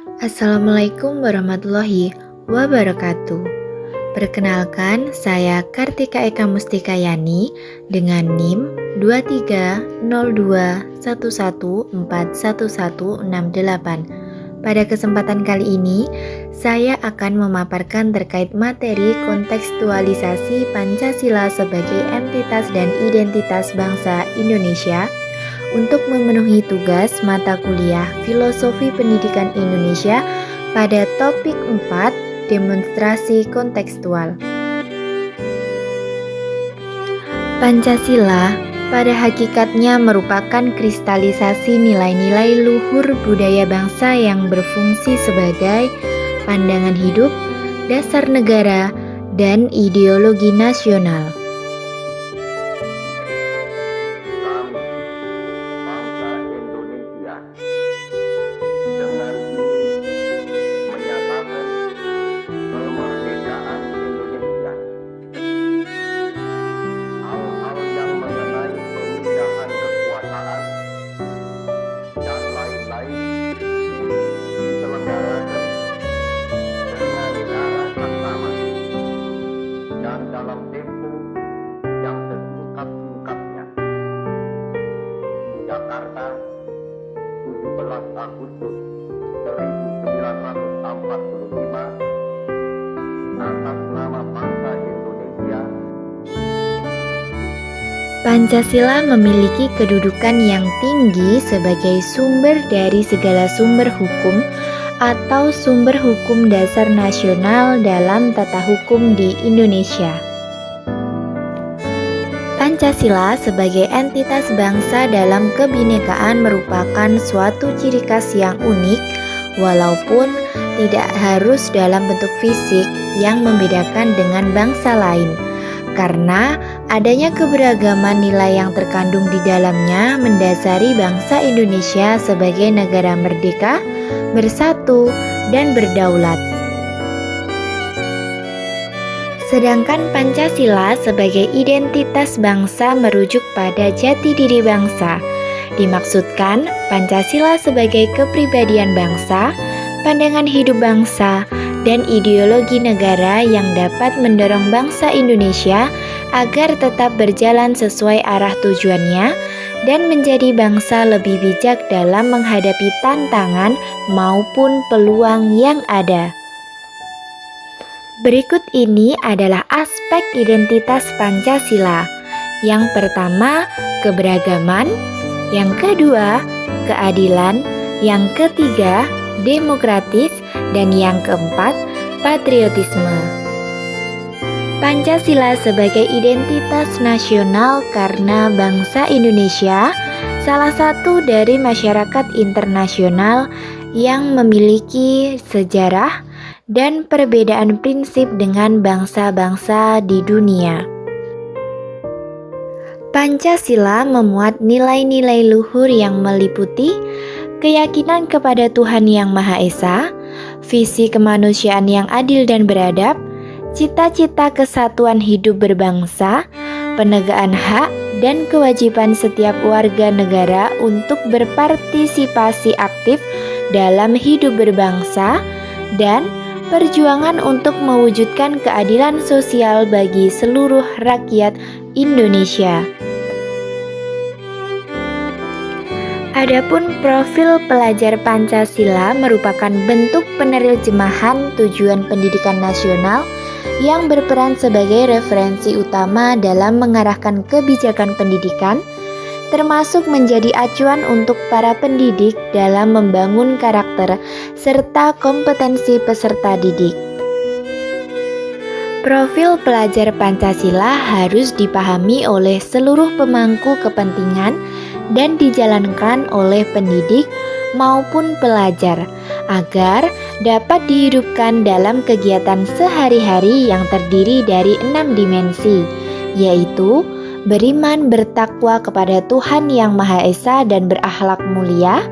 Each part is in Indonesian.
Assalamualaikum warahmatullahi wabarakatuh. Perkenalkan, saya Kartika Eka Mustikayani dengan NIM 230211411168. Pada kesempatan kali ini, saya akan memaparkan terkait materi kontekstualisasi Pancasila sebagai entitas dan identitas bangsa Indonesia untuk memenuhi tugas mata kuliah Filosofi Pendidikan Indonesia pada topik 4, demonstrasi kontekstual. Pancasila pada hakikatnya merupakan kristalisasi nilai-nilai luhur budaya bangsa yang berfungsi sebagai pandangan hidup, dasar negara, dan ideologi nasional. Jakarta, 17 Agustus 1945, atas nama bangsa Indonesia. Pancasila memiliki kedudukan yang tinggi sebagai sumber dari segala sumber hukum atau sumber hukum dasar nasional dalam tata hukum di Indonesia. Pancasila sebagai entitas bangsa dalam kebinekaan merupakan suatu ciri khas yang unik, walaupun tidak harus dalam bentuk fisik yang membedakan dengan bangsa lain. Karena adanya keberagaman nilai yang terkandung di dalamnya mendasari bangsa Indonesia sebagai negara merdeka, bersatu, dan berdaulat. Sedangkan Pancasila sebagai identitas bangsa merujuk pada jati diri bangsa. Dimaksudkan Pancasila sebagai kepribadian bangsa, pandangan hidup bangsa, dan ideologi negara yang dapat mendorong bangsa Indonesia agar tetap berjalan sesuai arah tujuannya dan menjadi bangsa lebih bijak dalam menghadapi tantangan maupun peluang yang ada. Berikut ini adalah aspek identitas Pancasila. Yang pertama, keberagaman. Yang kedua, keadilan. Yang ketiga, demokratis. Dan yang keempat, patriotisme. Pancasila sebagai identitas nasional karena bangsa Indonesia salah satu dari masyarakat internasional yang memiliki sejarah dan perbedaan prinsip dengan bangsa-bangsa di dunia. Pancasila memuat nilai-nilai luhur yang meliputi keyakinan kepada Tuhan Yang Maha Esa, visi kemanusiaan yang adil dan beradab, cita-cita kesatuan hidup berbangsa, penegakan hak dan kewajiban setiap warga negara untuk berpartisipasi aktif dalam hidup berbangsa, dan perjuangan untuk mewujudkan keadilan sosial bagi seluruh rakyat Indonesia. Adapun profil pelajar Pancasila merupakan bentuk penerjemahan tujuan pendidikan nasional yang berperan sebagai referensi utama dalam mengarahkan kebijakan pendidikan, termasuk menjadi acuan untuk para pendidik dalam membangun karakter serta kompetensi peserta didik. Profil pelajar Pancasila harus dipahami oleh seluruh pemangku kepentingan dan dijalankan oleh pendidik maupun pelajar agar dapat dihidupkan dalam kegiatan sehari-hari yang terdiri dari 6 dimensi, yaitu beriman bertakwa kepada Tuhan Yang Maha Esa dan berakhlak mulia.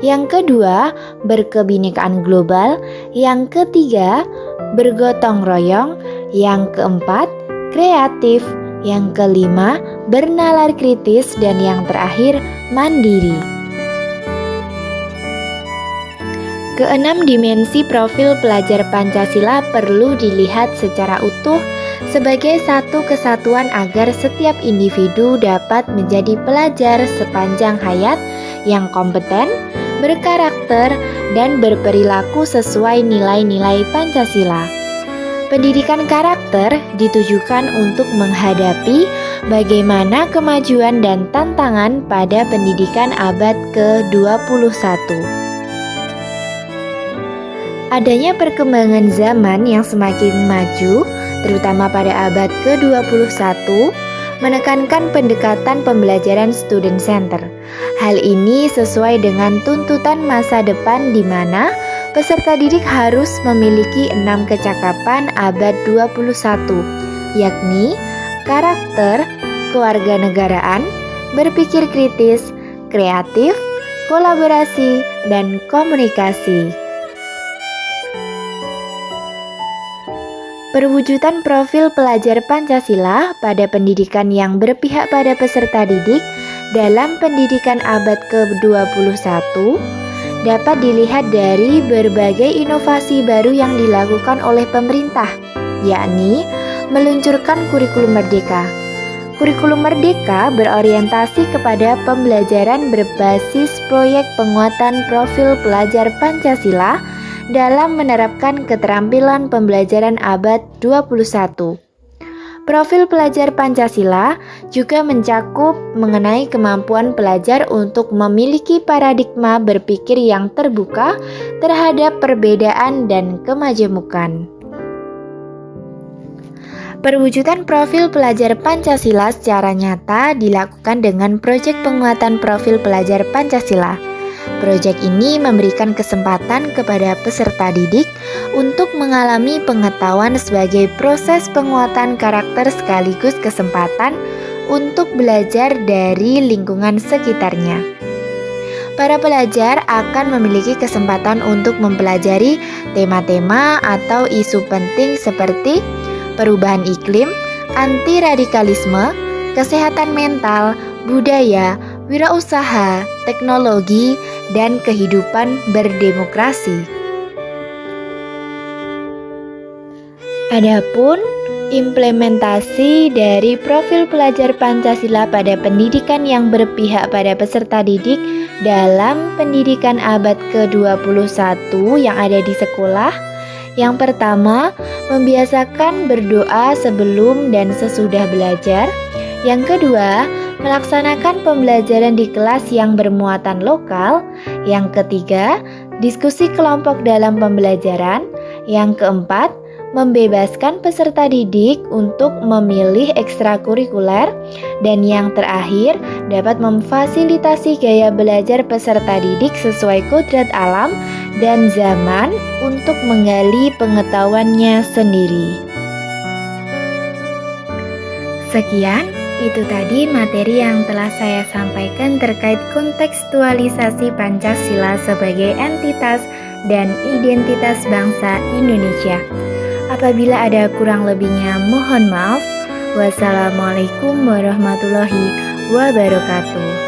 Yang kedua, berkebinekaan global. Yang ketiga, bergotong royong. Yang keempat, kreatif. Yang kelima, bernalar kritis. Dan yang terakhir, mandiri. Keenam dimensi profil pelajar Pancasila perlu dilihat secara utuh sebagai satu kesatuan agar setiap individu dapat menjadi pelajar sepanjang hayat yang kompeten, berkarakter, dan berperilaku sesuai nilai-nilai Pancasila. Pendidikan karakter ditujukan untuk menghadapi bagaimana kemajuan dan tantangan pada pendidikan abad ke-21. Adanya perkembangan zaman yang semakin maju, terutama pada abad ke-21, menekankan pendekatan pembelajaran student center. Hal ini sesuai dengan tuntutan masa depan di mana peserta didik harus memiliki 6 kecakapan abad 21, yakni karakter, kewarganegaraan, berpikir kritis, kreatif, kolaborasi, dan komunikasi. Perwujudan profil pelajar Pancasila pada pendidikan yang berpihak pada peserta didik dalam pendidikan abad ke-21 dapat dilihat dari berbagai inovasi baru yang dilakukan oleh pemerintah, yakni meluncurkan kurikulum merdeka. Kurikulum merdeka berorientasi kepada pembelajaran berbasis proyek penguatan profil pelajar Pancasila dalam menerapkan keterampilan pembelajaran abad 21. Profil pelajar Pancasila juga mencakup mengenai kemampuan pelajar untuk memiliki paradigma berpikir yang terbuka terhadap perbedaan dan kemajemukan. Perwujudan profil pelajar Pancasila secara nyata dilakukan dengan proyek penguatan profil pelajar Pancasila. Proyek ini memberikan kesempatan kepada peserta didik untuk mengalami pengetahuan sebagai proses penguatan karakter sekaligus kesempatan untuk belajar dari lingkungan sekitarnya. Para pelajar akan memiliki kesempatan untuk mempelajari tema-tema atau isu penting seperti perubahan iklim, anti-radikalisme, kesehatan mental, budaya, wirausaha, teknologi, dan kehidupan berdemokrasi. Adapun implementasi dari profil pelajar Pancasila pada pendidikan yang berpihak pada peserta didik dalam pendidikan abad ke-21 yang ada di sekolah. Yang pertama, membiasakan berdoa sebelum dan sesudah belajar. Yang kedua, melaksanakan pembelajaran di kelas yang bermuatan lokal. Yang ketiga, diskusi kelompok dalam pembelajaran. Yang keempat, membebaskan peserta didik untuk memilih ekstrakurikuler. Dan yang terakhir, dapat memfasilitasi gaya belajar peserta didik sesuai kodrat alam dan zaman untuk menggali pengetahuannya sendiri. Sekian, itu tadi materi yang telah saya sampaikan terkait kontekstualisasi Pancasila sebagai entitas dan identitas bangsa Indonesia. Apabila ada kurang lebihnya, mohon maaf. Wassalamualaikum warahmatullahi wabarakatuh.